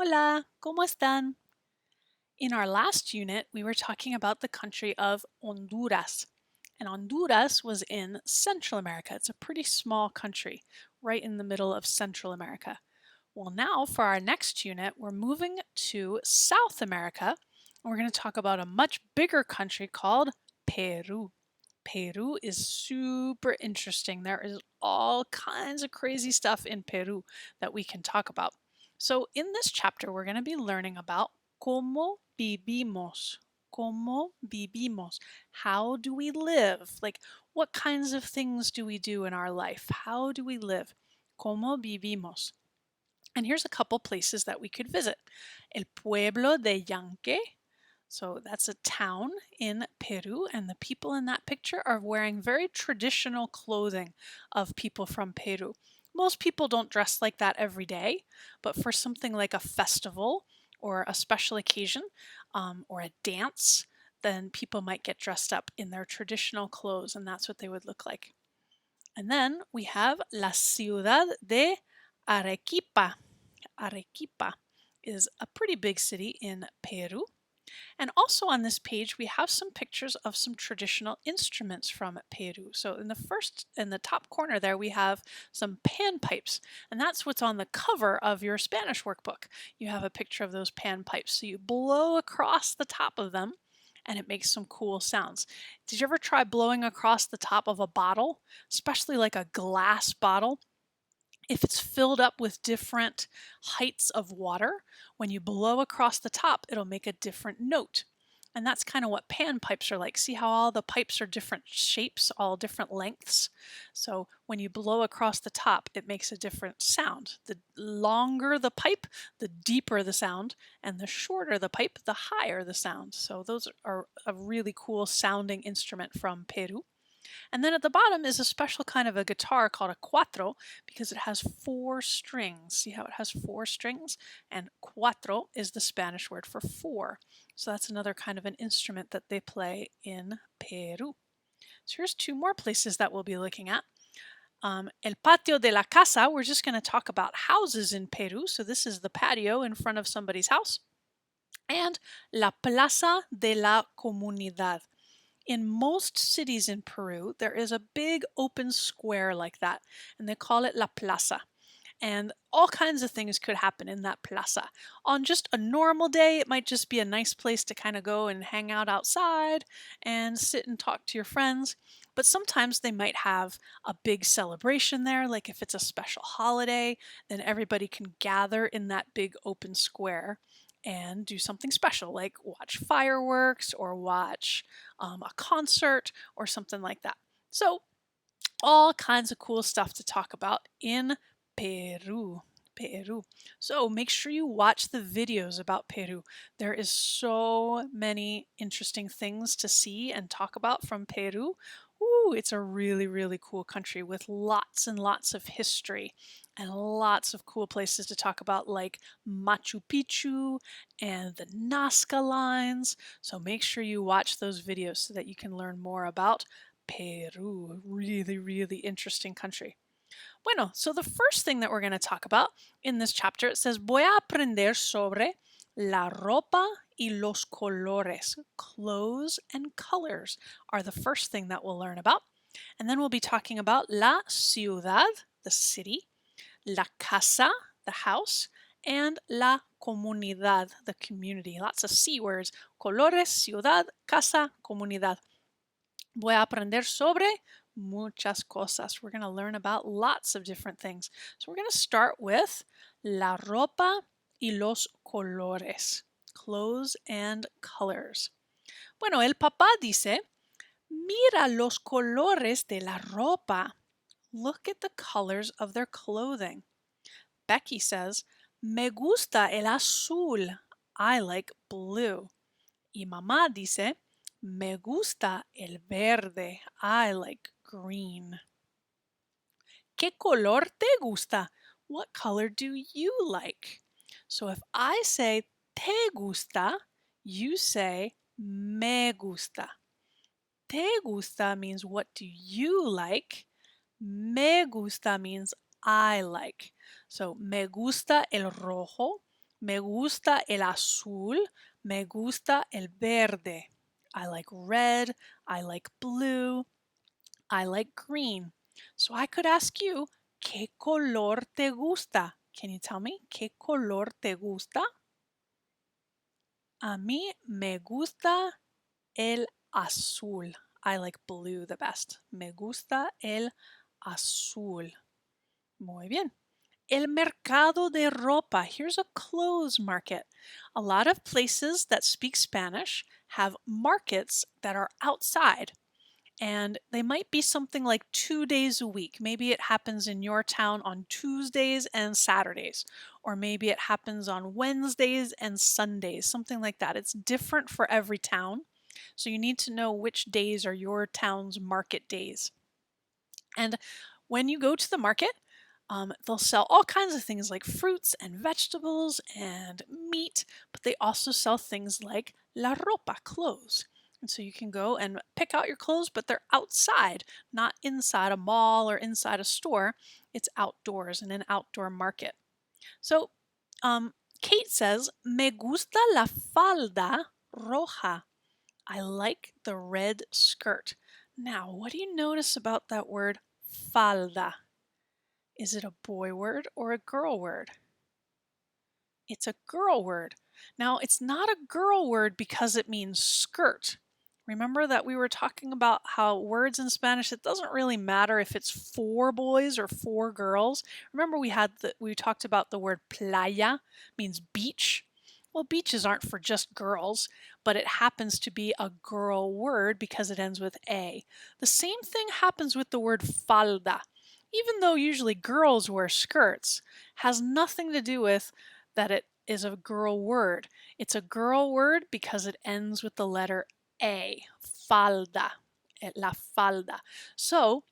Hola, ¿cómo están? In our last unit, we were talking about the country of Honduras. And Honduras was in Central America. It's a pretty small country, right in the middle of Central America. Well, now for our next unit, we're moving to South America, and we're going to talk about a much bigger country called Peru. Peru is super interesting. There is all kinds of crazy stuff in Peru that we can talk about. So, in this chapter, we're going to be learning about cómo vivimos. Cómo vivimos. How do we live? Like, what kinds of things do we do in our life? How do we live? Cómo vivimos. And here's a couple places that we could visit. El pueblo de Yanque. So that's a town in Peru, and the people in that picture are wearing very traditional clothing of people from Peru. Most people don't dress like that every day, but for something like a festival or a special occasion or a dance, then people might get dressed up in their traditional clothes, and that's what they would look like. And then we have La Ciudad de Arequipa. Arequipa is a pretty big city in Peru. And also on this page, we have some pictures of some traditional instruments from Peru. So in the top corner there, we have some panpipes, and that's what's on the cover of your Spanish workbook. You have a picture of those panpipes. So you blow across the top of them, and it makes some cool sounds. Did you ever try blowing across the top of a bottle, especially like a glass bottle? If it's filled up with different heights of water, when you blow across the top, it'll make a different note. And that's kind of what panpipes are like. See how all the pipes are different shapes, all different lengths? So when you blow across the top, it makes a different sound. The longer the pipe, the deeper the sound, and the shorter the pipe, the higher the sound. So those are a really cool sounding instrument from Peru. And then at the bottom is a special kind of a guitar called a cuatro because it has four strings. See how it has four strings? And cuatro is the Spanish word for four. So that's another kind of an instrument that they play in Peru. So here's two more places that we'll be looking at. El patio de la casa, we're just going to talk about houses in Peru. So this is the patio in front of somebody's house. And la plaza de la comunidad. In most cities in Peru, there is a big open square like that, and they call it La Plaza. And all kinds of things could happen in that plaza. On just a normal day, it might just be a nice place to kind of go and hang out outside and sit and talk to your friends. But sometimes they might have a big celebration there, like if it's a special holiday, then everybody can gather in that big open square and do something special, like watch fireworks or watch a concert or something like that. So, all kinds of cool stuff to talk about in Peru. Peru. So make sure you watch the videos about Peru. There is so many interesting things to see and talk about from Peru. Ooh, it's a really, really cool country with lots and lots of history and lots of cool places to talk about, like Machu Picchu and the Nazca lines. So make sure you watch those videos so that you can learn more about Peru. Really, really interesting country. Bueno, so the first thing that we're going to talk about in this chapter, it says, voy a aprender sobre la ropa y los colores. Clothes and colors are the first thing that we'll learn about. And then we'll be talking about la ciudad, the city, la casa, the house, and la comunidad, the community. Lots of C words. Colores, ciudad, casa, comunidad. Voy a aprender sobre muchas cosas. We're going to learn about lots of different things. So we're going to start with la ropa y los colores, clothes and colors. Bueno, el papá dice, mira los colores de la ropa. Look at the colors of their clothing. Becky says, me gusta el azul. I like blue. Y mamá dice, me gusta el verde. I like green. ¿Qué color te gusta? What color do you like? So if I say te gusta, you say me gusta. Te gusta means what do you like? Me gusta means I like. So me gusta el rojo Me gusta el azul. Me gusta el verde. I like red. I like blue. I like green. So I could ask you, ¿qué color te gusta? Can you tell me? ¿Qué color te gusta? A mí me gusta el azul. I like blue the best. Me gusta el azul. Muy bien. El mercado de ropa. Here's a clothes market. A lot of places that speak Spanish have markets that are outside. And they might be something like 2 days a week. Maybe it happens in your town on Tuesdays and Saturdays, or maybe it happens on Wednesdays and Sundays, something like that. It's different for every town. So you need to know which days are your town's market days. And when you go to the market, they'll sell all kinds of things like fruits and vegetables and meat, but they also sell things like la ropa, clothes. And so you can go and pick out your clothes, but they're outside, not inside a mall or inside a store. It's outdoors in an outdoor market. So Kate says, Me gusta la falda roja. I like the red skirt. Now, what do you notice about that word falda? Is it a boy word or a girl word? It's a girl word. Now, it's not a girl word because it means skirt. Remember that we were talking about how words in Spanish, it doesn't really matter if it's for boys or for girls. Remember we talked about the word playa, means beach. Well, beaches aren't for just girls, but it happens to be a girl word because it ends with a. The same thing happens with the word falda. Even though usually girls wear skirts, has nothing to do with that it is a girl word. It's a girl word because it ends with the letter A, falda, la falda. So,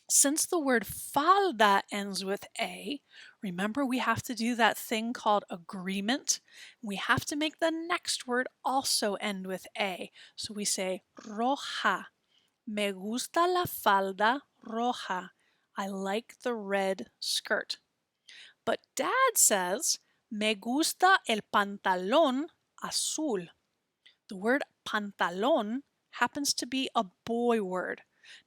since the word falda ends with A, remember we have to do that thing called agreement. We have to make the next word also end with A. So we say roja. Me gusta la falda roja. I like the red skirt. But Dad says, Me gusta el pantalón azul. The word pantalón happens to be a boy word.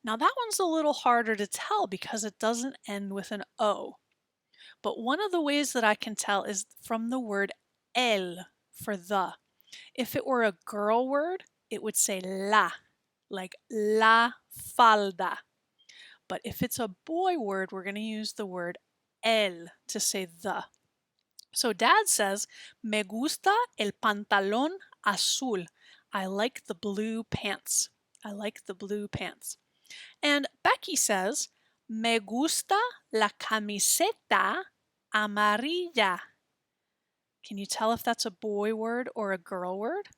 Now that one's a little harder to tell because it doesn't end with an O. But one of the ways that I can tell is from the word el for the. If it were a girl word, it would say la, like la falda. But if it's a boy word, we're going to use the word el to say the. So Dad says, Me gusta el pantalón azul. I like the blue pants. I like the blue pants. And Becky says, Me gusta la camiseta amarilla. Can you tell if that's a boy word or a girl word?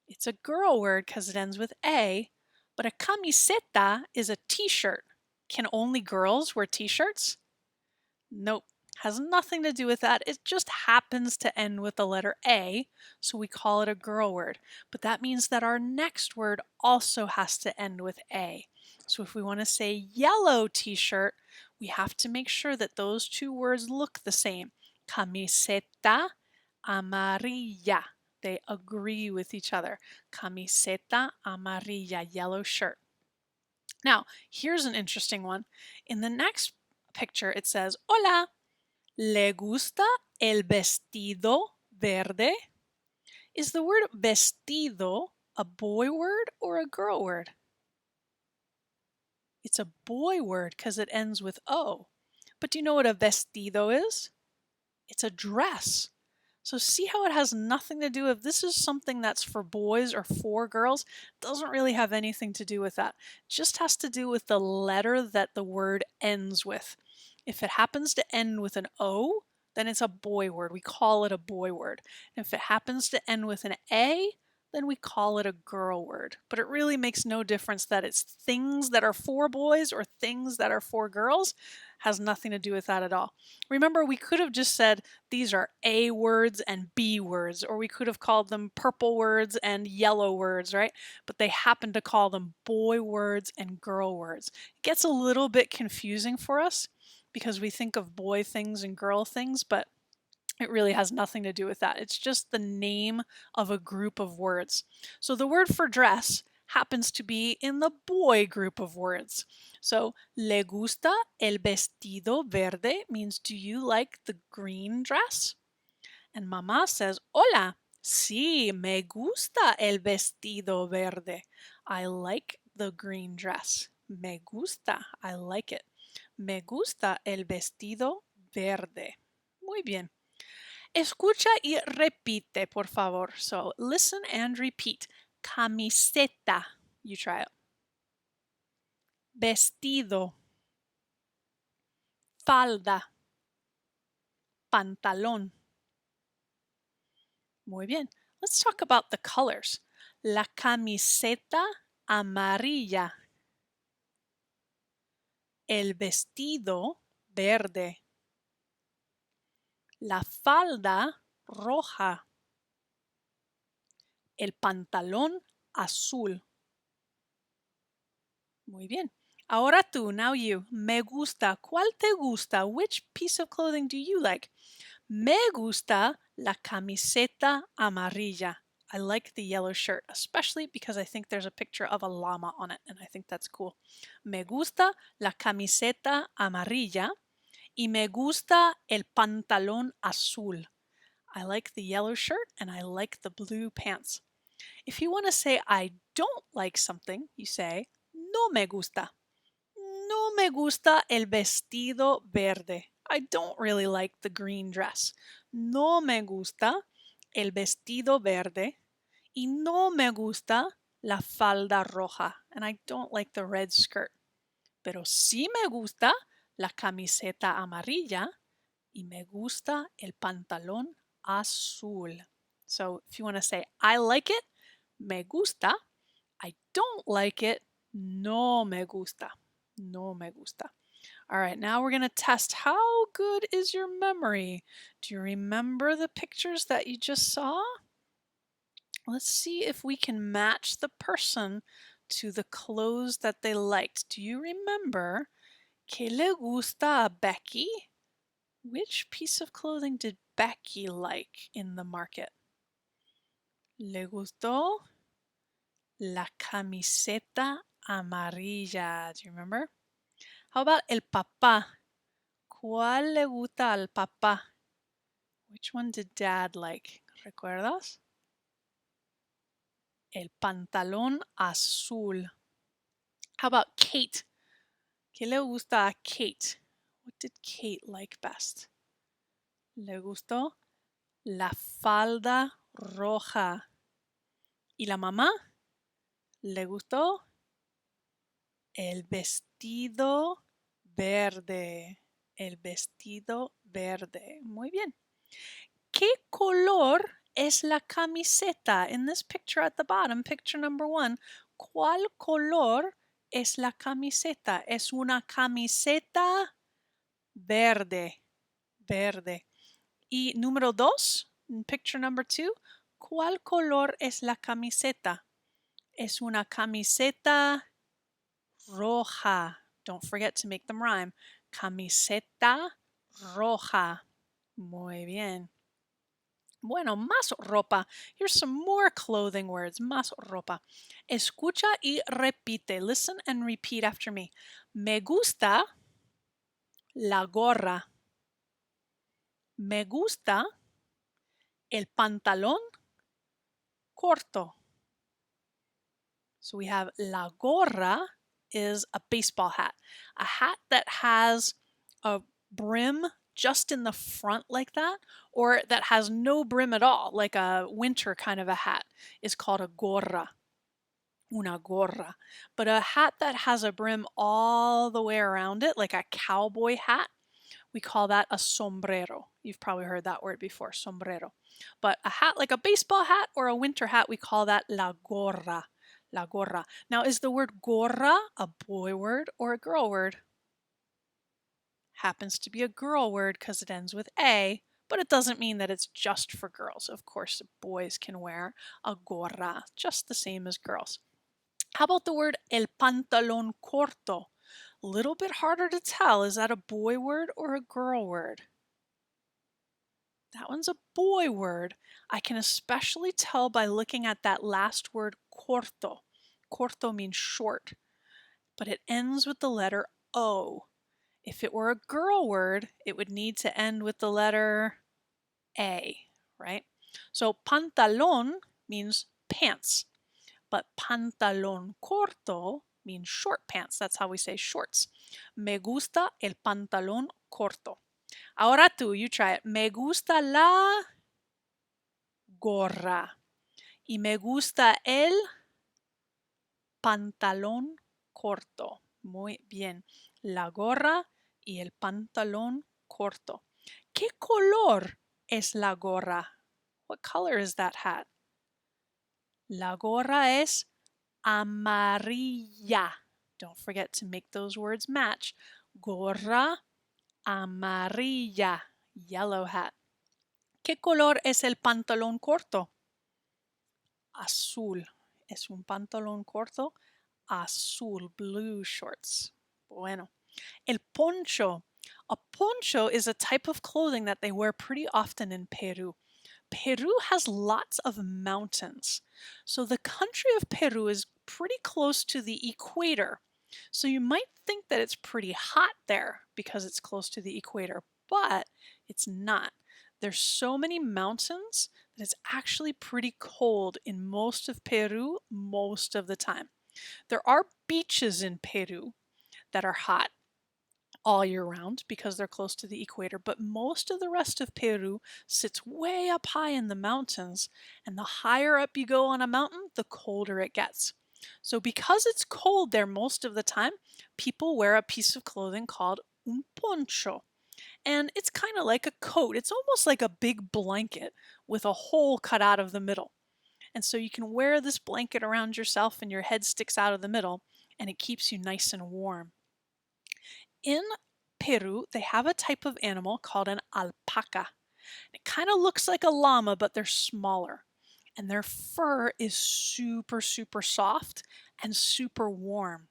It's a girl word because it ends with A, but a camiseta is a t-shirt. Can only girls wear t-shirts? Nope. Has nothing to do with that. It just happens to end with the letter A, so we call it a girl word. But that means that our next word also has to end with A. So if we want to say yellow t-shirt, we have to make sure that those two words look the same. Camiseta amarilla. They agree with each other. Camiseta amarilla, yellow shirt. Now, here's an interesting one. In the next picture, it says, Hola, ¿le gusta el vestido verde? Is the word vestido a boy word or a girl word? It's a boy word because it ends with O. But do you know what a vestido is? It's a dress. So see how it has nothing to do with this is something that's for boys or for girls. It doesn't really have anything to do with that. It just has to do with the letter that the word ends with. If it happens to end with an O, then it's a boy word. We call it a boy word. If it happens to end with an A, then we call it a girl word. But it really makes no difference that it's things that are for boys or things that are for girls. Has nothing to do with that at all. Remember, we could have just said these are A words and B words, or we could have called them purple words and yellow words, right? But they happen to call them boy words and girl words. It gets a little bit confusing for us because we think of boy things and girl things, but It really has nothing to do with that. It's just the name of a group of words. So the word for dress happens to be in the boy group of words. So, le gusta el vestido verde means, do you like the green dress? And mamá says, hola, sí, me gusta el vestido verde. I like the green dress. Me gusta, I like it. Me gusta el vestido verde. Muy bien. Escucha y repite, por favor. So listen and repeat. Camiseta. You try it. Vestido. Falda. Pantalón. Muy bien. Let's talk about the colors. La camiseta amarilla. El vestido verde. La falda roja. El pantalón azul. Muy bien. Ahora tú, now you. Me gusta. ¿Cuál te gusta? Which piece of clothing do you like? Me gusta la camiseta amarilla. I like the yellow shirt, especially because I think there's a picture of a llama on it, and I think that's cool. Me gusta la camiseta amarilla y me gusta el pantalón azul. I like the yellow shirt and I like the blue pants. If you want to say I don't like something, you say no me gusta. No me gusta el vestido verde. I don't really like the green dress. No me gusta el vestido verde. Y no me gusta la falda roja. And I don't like the red skirt. Pero sí me gusta la camiseta amarilla y me gusta el pantalón azul. So if you want to say I like it, me gusta. I don't like it, no me gusta. No me gusta. All right, now we're going to test how good is your memory. Do you remember the pictures that you just saw? Let's see if we can match the person to the clothes that they liked. Do you remember que le gusta a Becky? Which piece of clothing did Becky like in the market? Le gustó la camiseta amarilla. Do you remember? How about el papá? ¿Cuál le gusta al papá? Which one did dad like? ¿Recuerdas? El pantalón azul. How about Kate? ¿Qué le gusta a Kate? What did Kate like best? Le gustó la falda roja. ¿Y la mamá? Le gustó el vestido verde. El vestido verde. Muy bien. ¿Qué color es la camiseta? In this picture at the bottom, picture number 1, ¿cuál color es la camiseta? Es una camiseta verde. Verde. Y número 2, in picture number 2, ¿cuál color es la camiseta? Es una camiseta roja. Don't forget to make them rhyme. Camiseta roja. Muy bien. Bueno, más ropa. Here's some more clothing words. Más ropa. Escucha y repite. Listen and repeat after me. Me gusta la gorra. Me gusta el pantalón corto. So we have la gorra is a baseball hat. A hat that has a brim just in the front like that, or that has no brim at all, like a winter kind of a hat, is called a gorra. Una gorra. But a hat that has a brim all the way around it, like a cowboy hat, we call that a sombrero. You've probably heard that word before, sombrero. But a hat like a baseball hat or a winter hat, we call that la gorra. La gorra. Now, is the word gorra a boy word or a girl word? Happens to be a girl word because it ends with A, but it doesn't mean that it's just for girls. Of course, boys can wear a gorra just the same as girls. How about the word el pantalón corto? A little bit harder to tell. Is that a boy word or a girl word? That one's a boy word. I can especially tell by looking at that last word, corto. Corto means short, but it ends with the letter O. If it were a girl word, it would need to end with the letter A, right? So pantalón means pants, but pantalón corto means short pants. That's how we say shorts. Me gusta el pantalón corto. Ahora tú, you try it. Me gusta la gorra. Y me gusta el pantalón corto. Muy bien. La gorra y el pantalón corto. ¿Qué color es la gorra? What color is that hat? La gorra es amarilla. Don't forget to make those words match. Gorra amarilla. Yellow hat. ¿Qué color es el pantalón corto? Azul. Es un pantalón corto azul, blue shorts. Bueno. El poncho. A poncho is a type of clothing that they wear pretty often in Peru. Peru has lots of mountains. So the country of Peru is pretty close to the equator. So you might think that it's pretty hot there because it's close to the equator, but it's not. There's so many mountains that it's actually pretty cold in most of Peru most of the time. There are beaches in Peru that are hot all year round because they're close to the equator, but most of the rest of Peru sits way up high in the mountains, and the higher up you go on a mountain, the colder it gets. So because it's cold there most of the time, people wear a piece of clothing called un poncho. And it's kind of like a coat. It's almost like a big blanket with a hole cut out of the middle. And so you can wear this blanket around yourself and your head sticks out of the middle, and it keeps you nice and warm. In Peru, they have a type of animal called an alpaca. It kind of looks like a llama, but they're smaller. And their fur is super, super soft and super warm.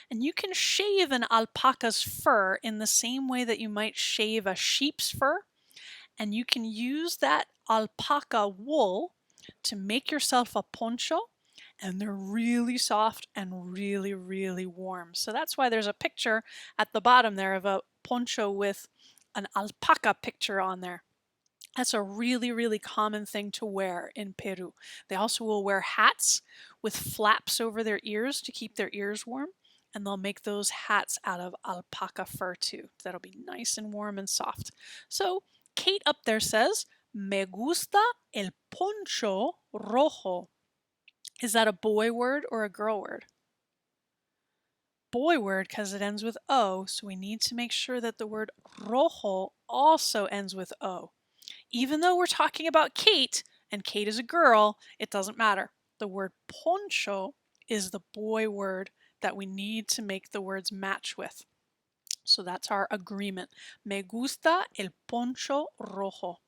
And you can shave an alpaca's fur in the same way that you might shave a sheep's fur. And you can use that alpaca wool to make yourself a poncho, and they're really soft and really, really warm. So that's why there's a picture at the bottom there of a poncho with an alpaca picture on there. That's a really, really common thing to wear in Peru. They also will wear hats with flaps over their ears to keep their ears warm, and they'll make those hats out of alpaca fur too. That'll be nice and warm and soft. So Kate up there says, Me gusta el poncho rojo. Is that a boy word or a girl word? Boy word because it ends with O, so we need to make sure that the word rojo also ends with O. Even though we're talking about Kate, and Kate is a girl, it doesn't matter. The word poncho is the boy word that we need to make the words match with. So that's our agreement. Me gusta el poncho rojo.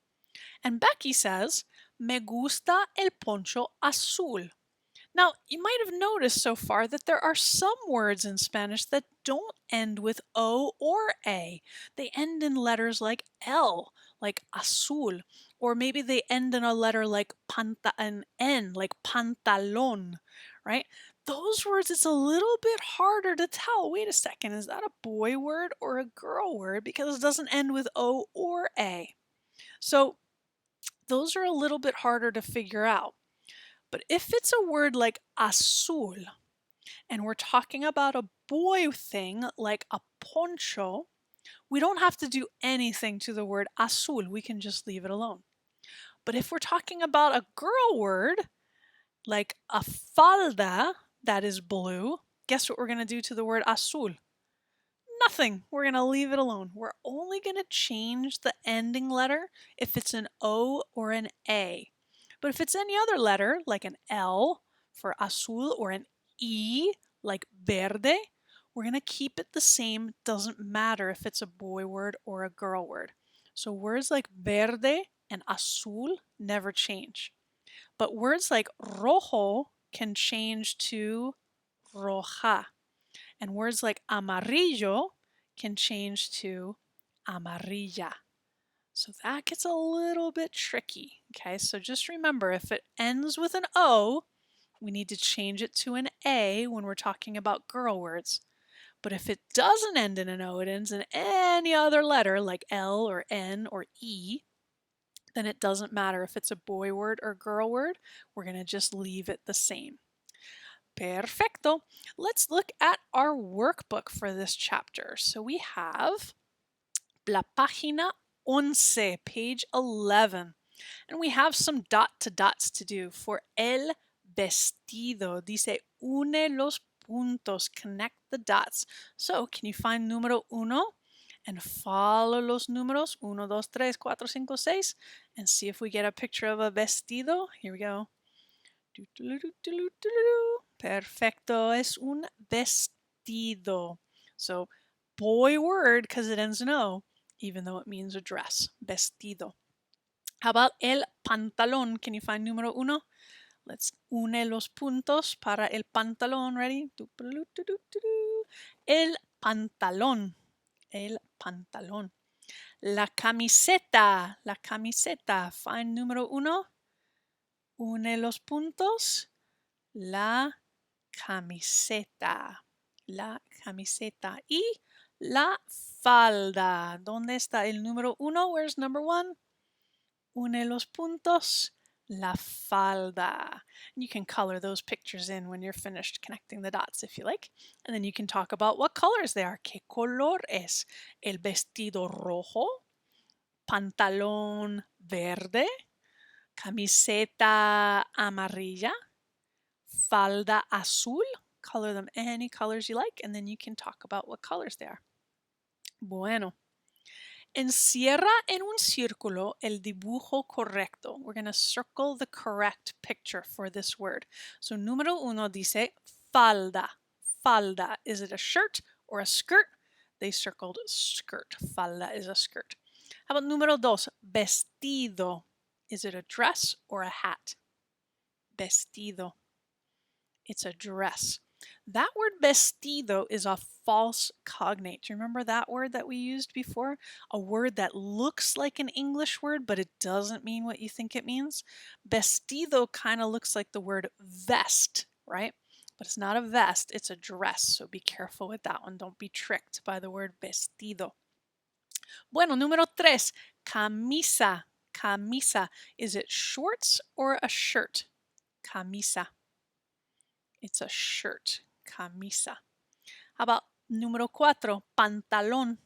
And Becky says, Me gusta el poncho azul. Now, you might have noticed so far that there are some words in Spanish that don't end with O or A. They end in letters like L, like azul, or maybe they end in a letter like an N, like pantalón, right? Those words, it's a little bit harder to tell. Wait a second, is that a boy word or a girl word? Because it doesn't end with O or A. So those are a little bit harder to figure out. But if it's a word like azul, and we're talking about a boy thing like a poncho, we don't have to do anything to the word azul. We can just leave it alone. But if we're talking about a girl word like a falda that is blue, guess what we're going to do to the word azul? Nothing. We're going to leave it alone. We're only going to change the ending letter if it's an O or an A. But if it's any other letter, like an L for azul or an E like verde, we're going to keep it the same. Doesn't matter if it's a boy word or a girl word. So words like verde and azul never change. But words like rojo can change to roja. And words like amarillo can change to amarilla. So that gets a little bit tricky. Okay, so just remember if it ends with an O, we need to change it to an A when we're talking about girl words. But if it doesn't end in an O, it ends in any other letter like L or N or E, then it doesn't matter if it's a boy word or girl word. We're going to just leave it the same. Perfecto. Let's look at our workbook for this chapter. So we have la página 11, page 11. And we have some dot to dots to do for el vestido. Dice, une los puntos, connect the dots. So, can you find número uno and follow los números? 1, 2, 3, 4, 5, 6 and see if we get a picture of a vestido. Here we go. Perfecto, es un vestido. So, boy word because it ends in O, even though it means a dress. Vestido. How about el pantalón? Can you find número uno? Let's une los puntos para el pantalón. Ready? El pantalón. El pantalón. La camiseta. La camiseta. Find número uno. Une los puntos. La camiseta. La camiseta. Y la falda. ¿Dónde está el número uno? Where's number one? Une los puntos, la falda. And you can color those pictures in when you're finished connecting the dots if you like. And then you can talk about what colors they are. ¿Qué color es? El vestido rojo, pantalón verde, camiseta amarilla, falda azul. Color them any colors you like, and then you can talk about what colors they are. Bueno. Encierra en un círculo el dibujo correcto. We're going to circle the correct picture for this word. So, número uno dice falda. Falda. Is it a shirt or a skirt? They circled skirt. Falda is a skirt. How about número dos? Vestido. Is it a dress or a hat? Vestido. It's a dress. That word vestido is a false cognate. Do you remember that word that we used before? A word that looks like an English word, but it doesn't mean what you think it means. Vestido kind of looks like the word vest, right? But it's not a vest, it's a dress. So be careful with that one. Don't be tricked by the word vestido. Bueno, número tres, camisa. Camisa. Is it shorts or a shirt? Camisa. It's a shirt, camisa. How about número cuatro, pantalón?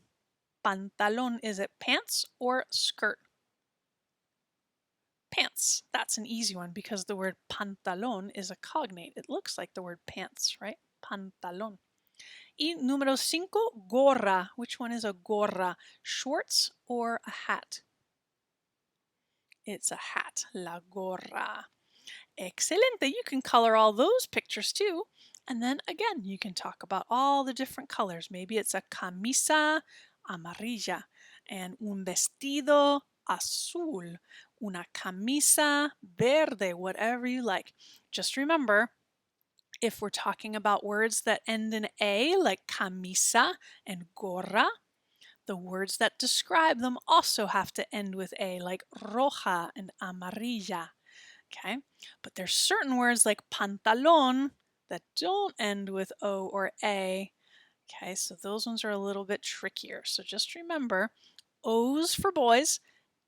Pantalón, is it pants or skirt? Pants. That's an easy one because the word pantalón is a cognate. It looks like the word pants, right? Pantalón. Y número cinco, gorra. Which one is a gorra? Shorts or a hat? It's a hat, la gorra. Excelente. You can color all those pictures too. And then again, you can talk about all the different colors. Maybe it's a camisa amarilla and un vestido azul, una camisa verde, whatever you like. Just remember, if we're talking about words that end in A, like camisa and gorra, the words that describe them also have to end with A, like roja and amarilla. Okay, but there's certain words like pantalón that don't end with O or A. Okay, so those ones are a little bit trickier. So just remember, O's for boys,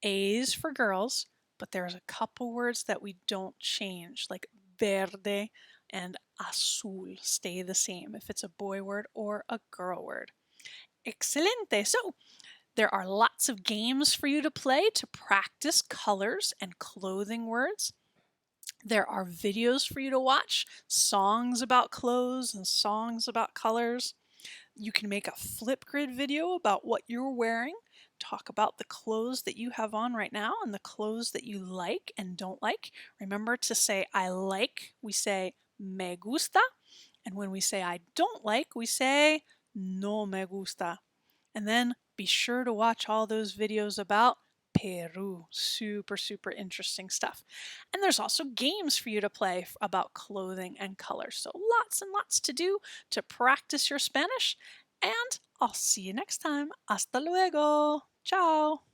A's for girls, but there's a couple words that we don't change, like verde and azul stay the same if it's a boy word or a girl word. Excelente. So there are lots of games for you to play to practice colors and clothing words. There are videos for you to watch, songs about clothes and songs about colors. You can make a Flipgrid video about what you're wearing, talk about the clothes that you have on right now and the clothes that you like and don't like. Remember to say I like, we say me gusta, and when we say I don't like, we say no me gusta. And then be sure to watch all those videos about Peru. Super, super interesting stuff. And there's also games for you to play about clothing and color. So lots and lots to do to practice your Spanish. And I'll see you next time. Hasta luego. Ciao.